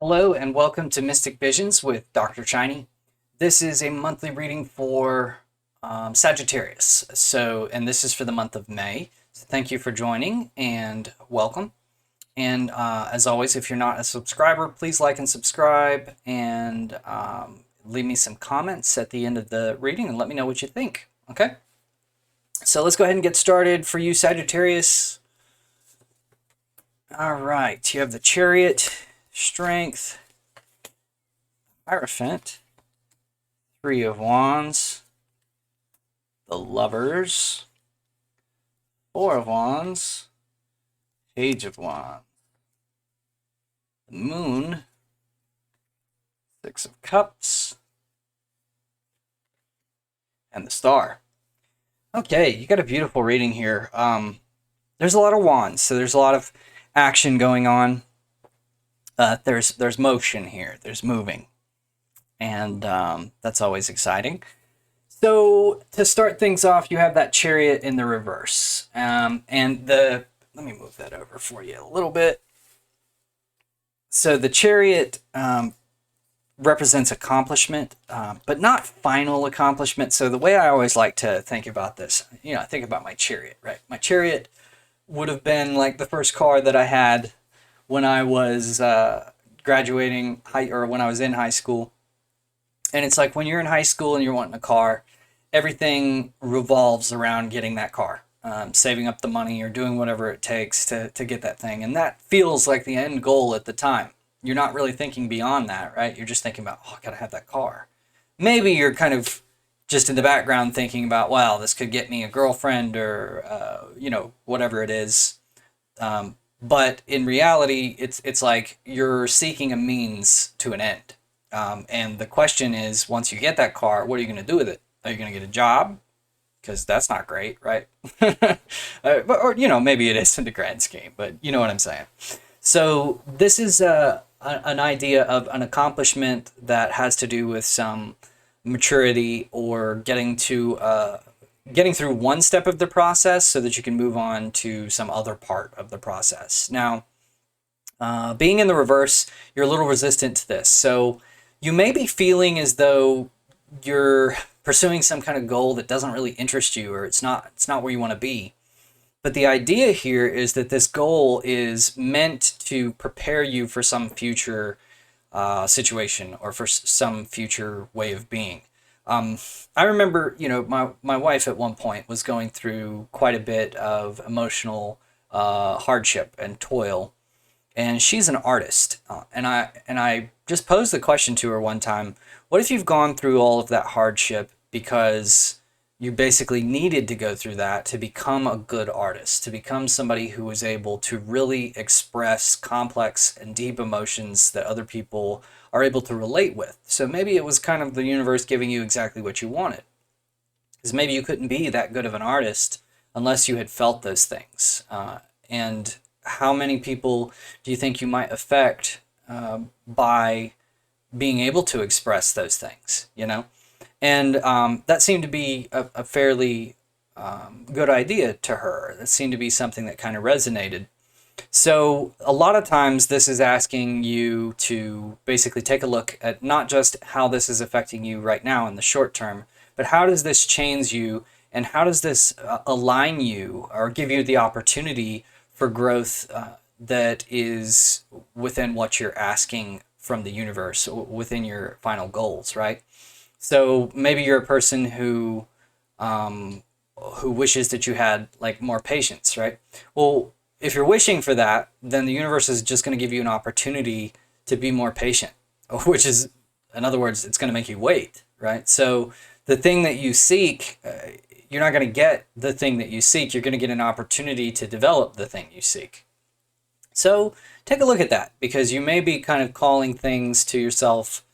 Hello and welcome to Mystic Visions with DrShiny. This is a monthly reading for Sagittarius. And this is for the month of May. So thank you for joining and welcome. And as always, if you're not a subscriber, please like and subscribe and leave me some comments at the end of the reading and let me know what you think. Okay? So let's go ahead and get started for you, Sagittarius. All right, you have the Chariot, Strength, Hierophant, Three of Wands, the Lovers, Four of Wands, Page of Wands, the Moon, Six of Cups, and the Star. Okay, you got a beautiful reading here. There's a lot of wands, so there's a lot of action going on. There's motion here. There's moving, and that's always exciting. So to start things off, you have that Chariot in the reverse, let me move that over for you a little bit. So the Chariot represents accomplishment, but not final accomplishment. So the way I always like to think about this, I think about my Chariot, right? My Chariot would have been like the first car that I had when I was graduating or when I was in high school. And it's like when you're in high school and you're wanting a car, everything revolves around getting that car, saving up the money or doing whatever it takes to get that thing. And that feels like the end goal at the time. You're not really thinking beyond that, right? You're just thinking about, oh, I gotta have that car. Maybe you're kind of just in the background thinking about, wow, this could get me a girlfriend or, whatever it is. But in reality, it's like you're seeking a means to an end. And the question is, once you get that car, what are you going to do with it? Are you going to get a job? Because that's not great, right? Or maybe it is in the grand scheme, but you know what I'm saying. So this is an idea of an accomplishment that has to do with some maturity or getting through one step of the process so that you can move on to some other part of the process. Now, being in the reverse, you're a little resistant to this. So you may be feeling as though you're pursuing some kind of goal that doesn't really interest you, or it's not where you want to be. But the idea here is that this goal is meant to prepare you for some future situation or for some future way of being. I remember, my wife at one point was going through quite a bit of emotional hardship and toil, and she's an artist. And I just posed the question to her one time: what if you've gone through all of that hardship because you basically needed to go through that to become a good artist, to become somebody who was able to really express complex and deep emotions that other people are able to relate with? So maybe it was kind of the universe giving you exactly what you wanted. Because maybe you couldn't be that good of an artist unless you had felt those things. And how many people do you think you might affect by being able to express those things, And that seemed to be a fairly good idea to her. That seemed to be something that kind of resonated. So a lot of times this is asking you to basically take a look at not just how this is affecting you right now in the short term, but how does this change you, and how does this align you or give you the opportunity for growth that is within what you're asking from the universe, within your final goals, right? So maybe you're a person who wishes that you had like more patience, right? Well, if you're wishing for that, then the universe is just going to give you an opportunity to be more patient, which is, in other words, it's going to make you wait, right? So the thing that you seek, you're not going to get the thing that you seek. You're going to get an opportunity to develop the thing you seek. So take a look at that, because you may be kind of calling things to yourself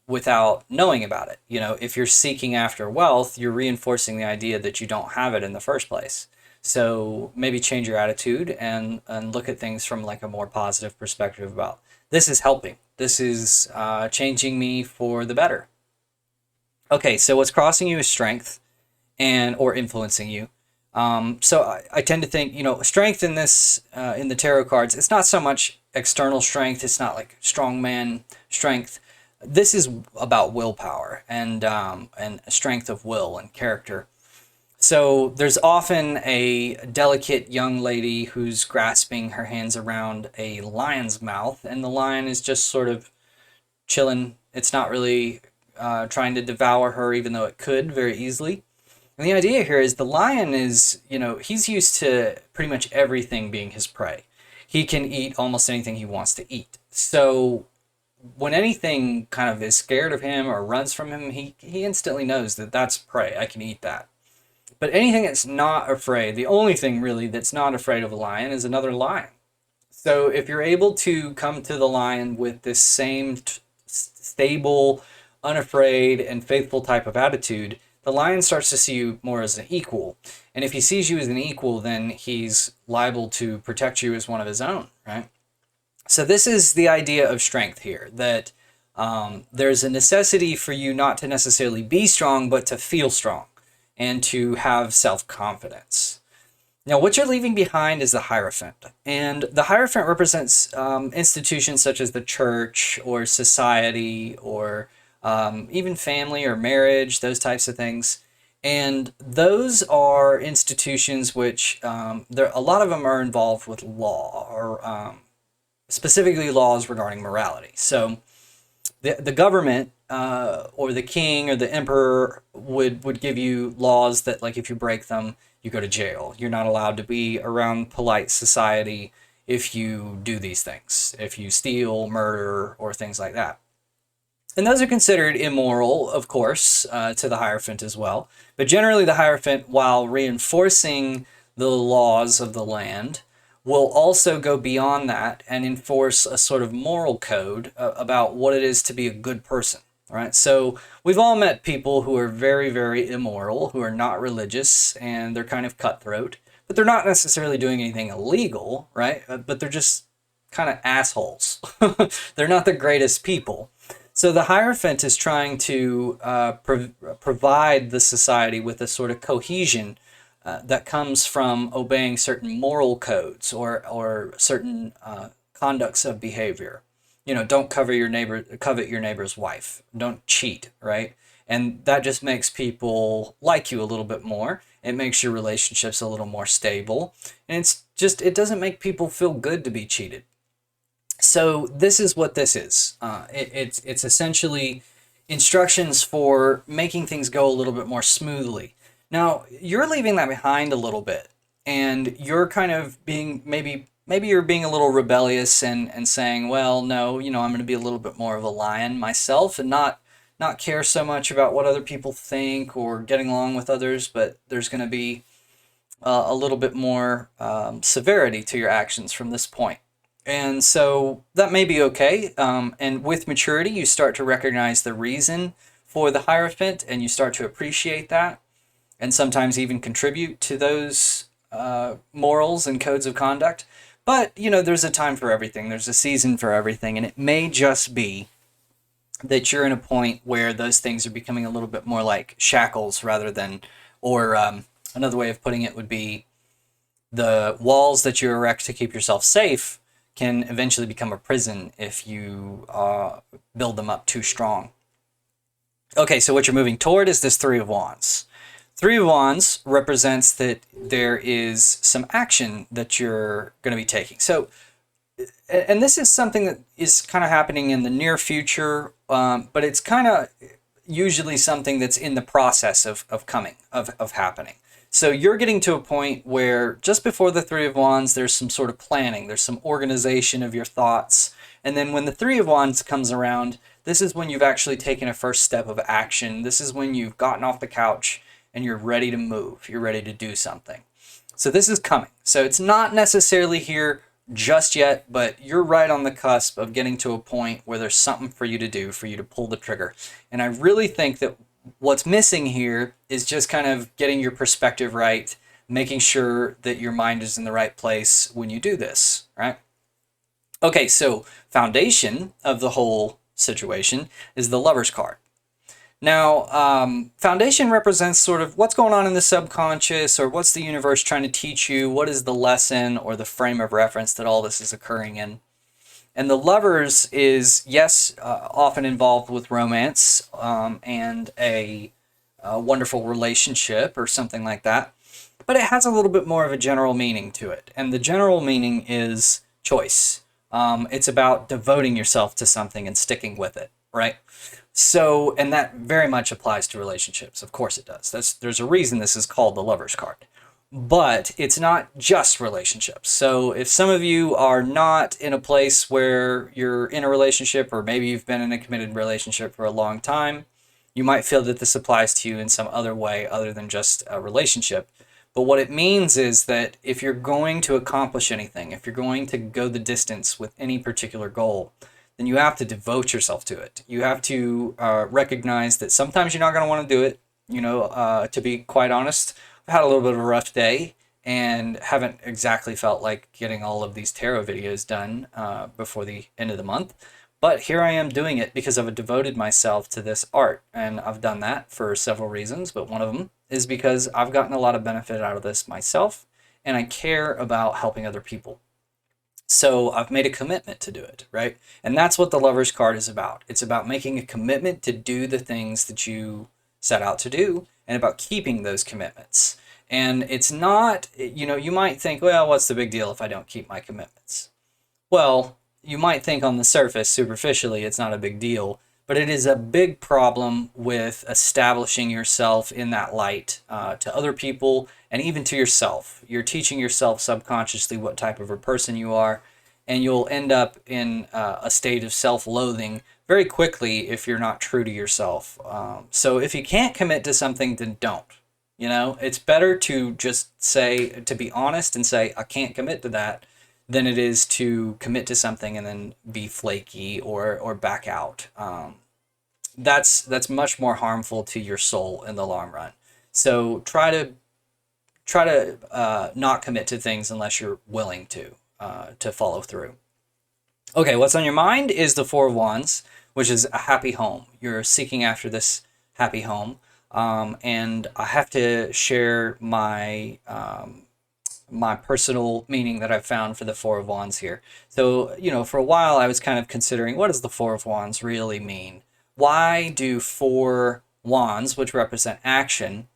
without knowing about it. If you're seeking after wealth, you're reinforcing the idea that you don't have it in the first place. So maybe change your attitude and look at things from like a more positive perspective about, this is helping. This is changing me for the better. Okay, so what's crossing you is strength or influencing you. So I tend to think, strength in this, in the tarot cards, it's not so much external strength. It's not like strongman strength. This is about willpower and strength of will and character. So there's often a delicate young lady who's grasping her hands around a lion's mouth, and the lion is just sort of chilling. It's not really trying to devour her, even though it could very easily. And the idea here is the lion is, he's used to pretty much everything being his prey. He can eat almost anything he wants to eat. So when anything kind of is scared of him or runs from him, he instantly knows that that's prey. I can eat that. But anything that's not afraid, the only thing really that's not afraid of a lion is another lion. So if you're able to come to the lion with this same stable, unafraid, and faithful type of attitude, the lion starts to see you more as an equal. And if he sees you as an equal, then he's liable to protect you as one of his own, right? So this is the idea of strength here, that there's a necessity for you not to necessarily be strong, but to feel strong and to have self-confidence. Now, what you're leaving behind is the Hierophant. And the Hierophant represents institutions such as the church or society or even family or marriage, those types of things. And those are institutions which, a lot of them are involved with law, or specifically laws regarding morality. So the government or the king or the emperor would give you laws that, like, if you break them, you go to jail. You're not allowed to be around polite society if you do these things, if you steal, murder, or things like that. And those are considered immoral, of course, to the Hierophant as well. But generally the Hierophant, while reinforcing the laws of the land, will also go beyond that and enforce a sort of moral code about what it is to be a good person. Right? So we've all met people who are very, very immoral, who are not religious, and they're kind of cutthroat, but they're not necessarily doing anything illegal, right? But they're just kind of assholes. They're not the greatest people. So the Hierophant is trying to provide the society with a sort of cohesion that comes from obeying certain moral codes or certain conducts of behavior. Don't covet your neighbor's wife. Don't cheat, right? And that just makes people like you a little bit more. It makes your relationships a little more stable. And it doesn't make people feel good to be cheated. So this is what this is. It's essentially instructions for making things go a little bit more smoothly. Now, you're leaving that behind a little bit, and you're kind of being maybe you're being a little rebellious and saying, well, no, I'm going to be a little bit more of a lion myself and not care so much about what other people think or getting along with others, but there's going to be a little bit more severity to your actions from this point. And so that may be okay. And with maturity, you start to recognize the reason for the Hierophant, and you start to appreciate that, and sometimes even contribute to those morals and codes of conduct. But, there's a time for everything. There's a season for everything. And it may just be that you're in a point where those things are becoming a little bit more like shackles rather than, or another way of putting it would be the walls that you erect to keep yourself safe can eventually become a prison if you build them up too strong. Okay, so what you're moving toward is this Three of Wands. Three of Wands represents that there is some action that you're going to be taking. So, and this is something that is kind of happening in the near future, but it's kind of usually something that's in the process of happening. So you're getting to a point where just before the Three of Wands, there's some sort of planning, there's some organization of your thoughts. And then when the Three of Wands comes around, this is when you've actually taken a first step of action. This is when you've gotten off the couch and you're ready to move. You're ready to do something. So this is coming. So it's not necessarily here just yet, but you're right on the cusp of getting to a point where there's something for you to do, for you to pull the trigger. And I really think that what's missing here is just kind of getting your perspective right, making sure that your mind is in the right place when you do this, right? Okay, so foundation of the whole situation is the Lover's card. Now, foundation represents sort of what's going on in the subconscious, or what's the universe trying to teach you, what is the lesson or the frame of reference that all this is occurring in. And the lovers is, yes, often involved with romance and a wonderful relationship or something like that, but it has a little bit more of a general meaning to it. And the general meaning is choice. It's about devoting yourself to something and sticking with it, right? So, and that very much applies to relationships. Of course it does. There's a reason this is called the Lover's card. But it's not just relationships. So if some of you are not in a place where you're in a relationship, or maybe you've been in a committed relationship for a long time, you might feel that this applies to you in some other way other than just a relationship. But what it means is that if you're going to accomplish anything, if you're going to go the distance with any particular goal, then you have to devote yourself to it. You have to recognize that sometimes you're not going to want to do it. To be quite honest, I've had a little bit of a rough day and haven't exactly felt like getting all of these tarot videos done before the end of the month. But here I am doing it because I've devoted myself to this art. And I've done that for several reasons, but one of them is because I've gotten a lot of benefit out of this myself, and I care about helping other people. So I've made a commitment to do it, right? And that's what the Lover's card is about. It's about making a commitment to do the things that you set out to do, and about keeping those commitments. And it's not, you might think, well, what's the big deal if I don't keep my commitments? Well, you might think on the surface, superficially, it's not a big deal, but it is a big problem with establishing yourself in that light to other people and even to yourself. You're teaching yourself subconsciously what type of a person you are, and you'll end up in a state of self-loathing very quickly if you're not true to yourself. So if you can't commit to something, then don't. It's better to just to be honest and say, I can't commit to that, than it is to commit to something and then be flaky or back out. That's much more harmful to your soul in the long run. So try to not commit to things unless you're willing to follow through. Okay, what's on your mind is the Four of Wands, which is a happy home. You're seeking after this happy home. And I have to share my personal meaning that I've found for the Four of Wands here. So, for a while I was kind of considering, what does the Four of Wands really mean? Why do four wands, which represent action,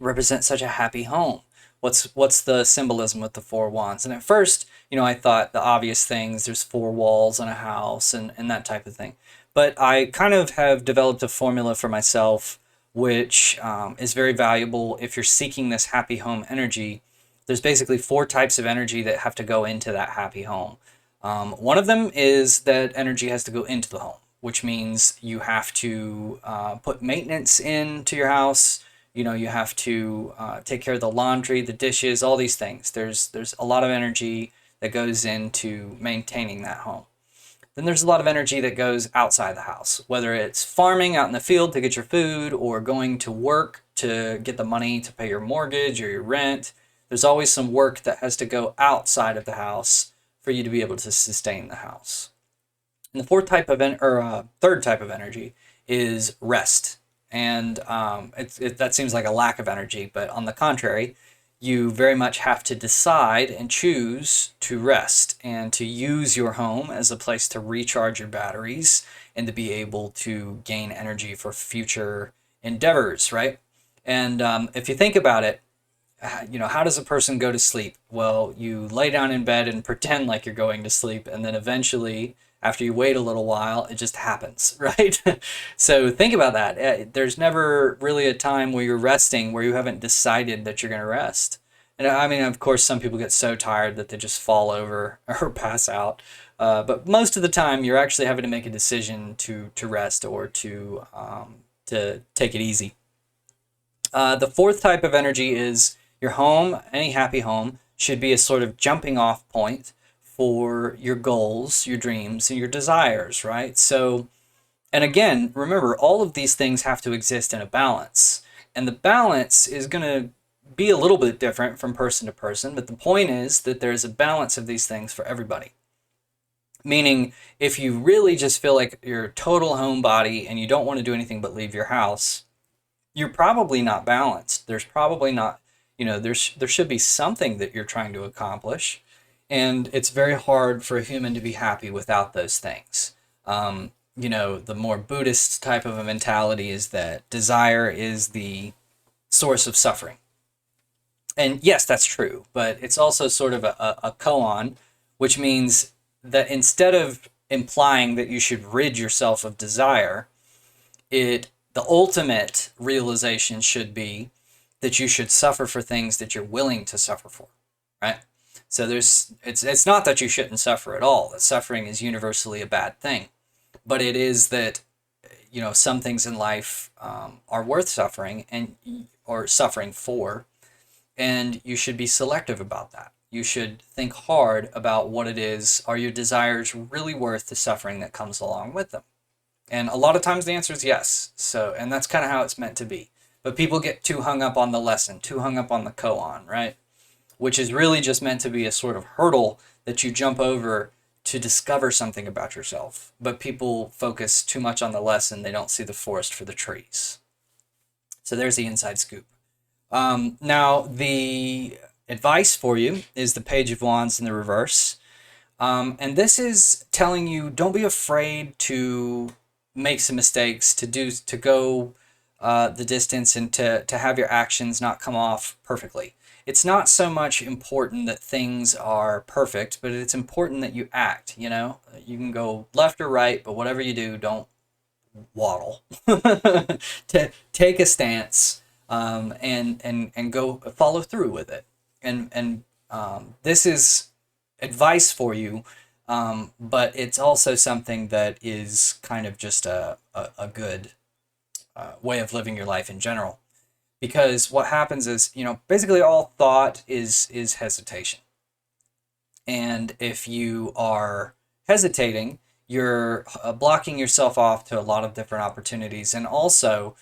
represent such a happy home? What's the symbolism with the Four Wands? And at first, I thought the obvious things, there's four walls in a house and that type of thing. But I kind of have developed a formula for myself, which is very valuable if you're seeking this happy home energy. There's basically four types of energy that have to go into that happy home. One of them is that energy has to go into the home, which means you have to put maintenance into your house. You have to take care of the laundry, the dishes, all these things. There's a lot of energy that goes into maintaining that home. Then there's a lot of energy that goes outside the house, whether it's farming out in the field to get your food, or going to work to get the money to pay your mortgage or your rent. There's always some work that has to go outside of the house for you to be able to sustain the house. And the third type of energy is rest. And that seems like a lack of energy, but on the contrary, you very much have to decide and choose to rest and to use your home as a place to recharge your batteries and to be able to gain energy for future endeavors, right? And if you think about it, how does a person go to sleep? Well, you lay down in bed and pretend like you're going to sleep, and then eventually, after you wait a little while, it just happens, right? So think about that. There's never really a time where you're resting where you haven't decided that you're going to rest. And I mean, of course, some people get so tired that they just fall over or pass out. But most of the time, you're actually having to make a decision to rest or to take it easy. The fourth type of energy is your home. Any happy home should be a sort of jumping off point for your goals, your dreams, and your desires, right? So, and again, remember, all of these things have to exist in a balance. And the balance is going to be a little bit different from person to person, but the point is that there's a balance of these things for everybody. Meaning, if you really just feel like you're a total homebody and you don't want to do anything but leave your house, you're probably not balanced. There's probably not, there should be something that you're trying to accomplish. And it's very hard for a human to be happy without those things. The more Buddhist type of a mentality is that desire is the source of suffering. And yes, that's true, but it's also sort of a koan, which means that instead of implying that you should rid yourself of desire, the ultimate realization should be that you should suffer for things that you're willing to suffer for, right? So it's not that you shouldn't suffer at all. That suffering is universally a bad thing, but it is that some things in life are worth suffering or suffering for, and you should be selective about that. You should think hard about what it is. Are your desires really worth the suffering that comes along with them? And a lot of times the answer is yes. So, and that's kind of how it's meant to be. But people get too hung up on the lesson, too hung up on the koan, right? Which is really just meant to be a sort of hurdle that you jump over to discover something about yourself. But people focus too much on the lesson. They don't see the forest for the trees. So there's the inside scoop. Now, the advice for you is the Page of Wands in the reverse. And this is telling you, don't be afraid to make some mistakes, to go the distance, and to have your actions not come off perfectly. It's not so much important that things are perfect, but it's important that you act, You can go left or right, but whatever you do, don't waddle. To take a stance, and go follow through with it. And this is advice for you, but it's also something that is kind of just a good way of living your life in general. Because what happens is, basically all thought is hesitation. And if you are hesitating, you're blocking yourself off to a lot of different opportunities. And also,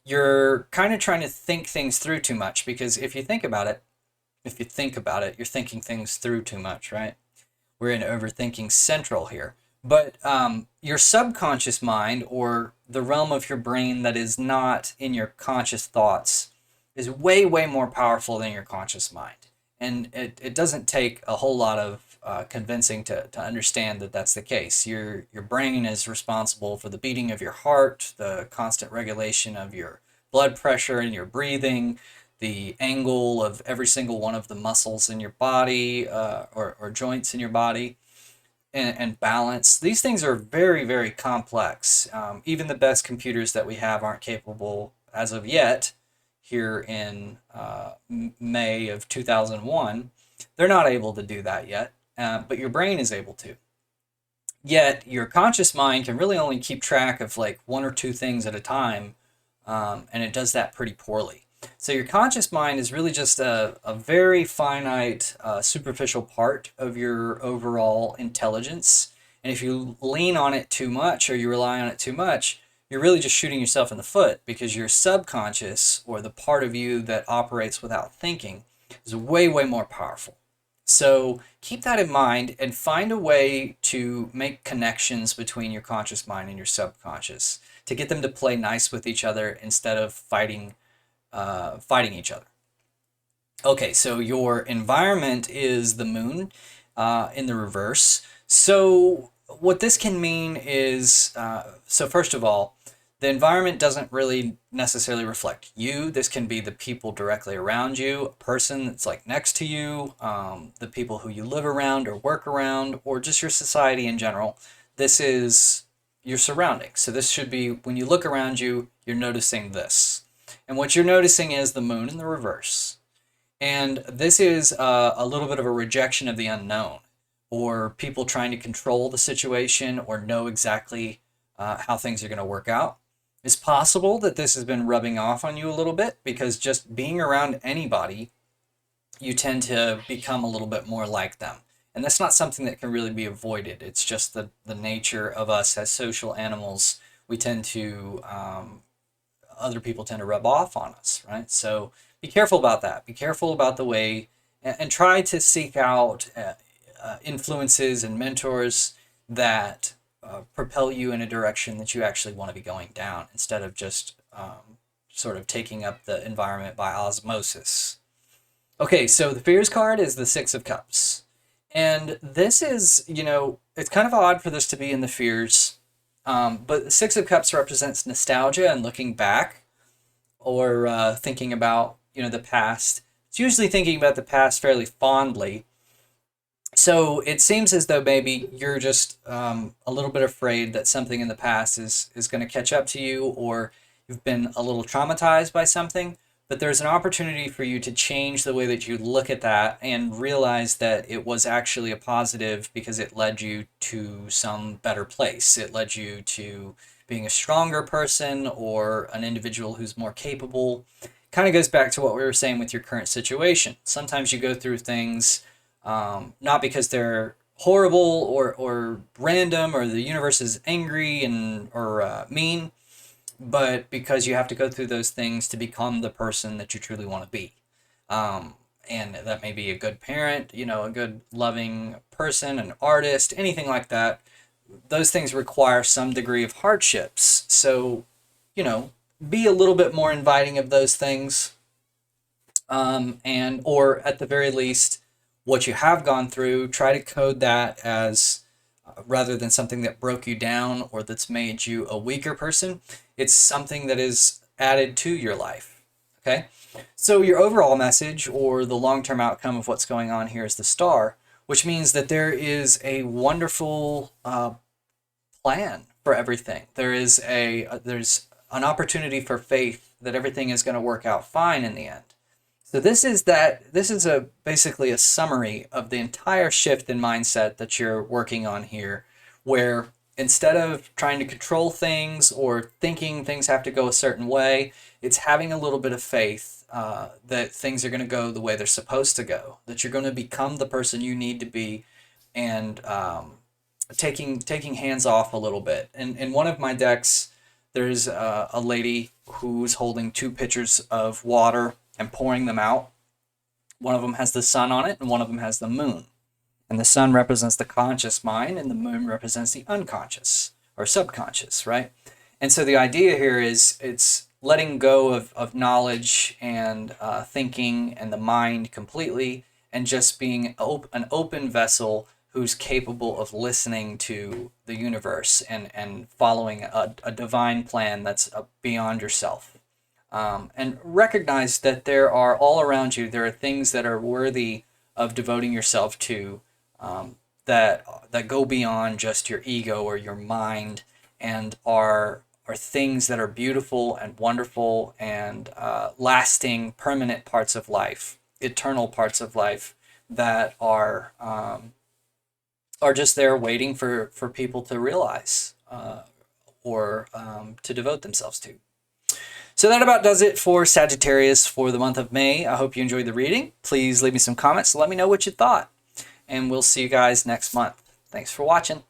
you're kind of trying to think things through too much, because if you think about it, you're thinking things through too much, right? We're in overthinking central here. But your subconscious mind, or the realm of your brain that is not in your conscious thoughts, is way, way more powerful than your conscious mind. And it doesn't take a whole lot of convincing to understand that that's the case. Your brain is responsible for the beating of your heart, the constant regulation of your blood pressure and your breathing, the angle of every single one of the muscles in your body, or joints in your body, and balance. These things are very, very complex. Even the best computers that we have aren't capable, as of yet, here in May of 2001, they're not able to do that yet, but your brain is able to. Yet your conscious mind can really only keep track of like one or two things at a time, and it does that pretty poorly. So your conscious mind is really just a very finite, superficial part of your overall intelligence. And if you lean on it too much, or you rely on it too much, you're really just shooting yourself in the foot, because your subconscious, or the part of you that operates without thinking, is way, way more powerful. So keep that in mind and find a way to make connections between your conscious mind and your subconscious to get them to play nice with each other instead of fighting each other. Okay, so your environment is the moon in the reverse. So what this can mean is, so first of all, the environment doesn't really necessarily reflect you. This can be the people directly around you, a person that's like next to you, the people who you live around or work around, or just your society in general. This is your surroundings. So this should be, when you look around you, you're noticing this. And what you're noticing is the moon in the reverse. And this is a little bit of a rejection of the unknown, or people trying to control the situation or know exactly how things are going to work out. It's possible that this has been rubbing off on you a little bit, because just being around anybody, you tend to become a little bit more like them. And that's not something that can really be avoided. It's just the nature of us as social animals. We tend to, other people tend to rub off on us, right? So be careful about that. Be careful about the way, and try to seek out influences and mentors that propel you in a direction that you actually want to be going down, instead of just sort of taking up the environment by osmosis. Okay, so the Fears card is the Six of Cups. And this is, it's kind of odd for this to be in the Fears, but the Six of Cups represents nostalgia and looking back, or thinking about, the past. It's usually thinking about the past fairly fondly. So it seems as though maybe you're just a little bit afraid that something in the past is going to catch up to you, or you've been a little traumatized by something. But there's an opportunity for you to change the way that you look at that and realize that it was actually a positive, because it led you to some better place. It led you to being a stronger person, or an individual who's more capable. Kind of goes back to what we were saying with your current situation. Sometimes you go through things not because they're horrible or random, or the universe is angry or mean, but because you have to go through those things to become the person that you truly want to be. And that may be a good parent, a good loving person, an artist, anything like that. Those things require some degree of hardships. So, be a little bit more inviting of those things. Or at the very least, what you have gone through, try to code that as, rather than something that broke you down or that's made you a weaker person, it's something that is added to your life. Okay? So your overall message, or the long-term outcome of what's going on here, is the Star, which means that there is a wonderful plan for everything. There's an opportunity for faith that everything is going to work out fine in the end. So this is basically a summary of the entire shift in mindset that you're working on here, where instead of trying to control things or thinking things have to go a certain way, it's having a little bit of faith that things are going to go the way they're supposed to go, that you're going to become the person you need to be, and taking hands off a little bit. And in one of my decks, there's a lady who's holding 2 pitchers of water and pouring them out. One of them has the sun on it, and one of them has the moon. And the sun represents the conscious mind, and the moon represents the unconscious or subconscious, right? And so the idea here is it's letting go of knowledge and thinking and the mind completely, and just being an open vessel who's capable of listening to the universe and following a divine plan that's beyond yourself. And recognize that there are all around you, there are things that are worthy of devoting yourself to, that go beyond just your ego or your mind, and are things that are beautiful and wonderful and lasting, permanent parts of life, eternal parts of life, that are just there waiting for people to realize, or to devote themselves to. So that about does it for Sagittarius for the month of May. I hope you enjoyed the reading. Please leave me some comments. Let me know what you thought. And we'll see you guys next month. Thanks for watching.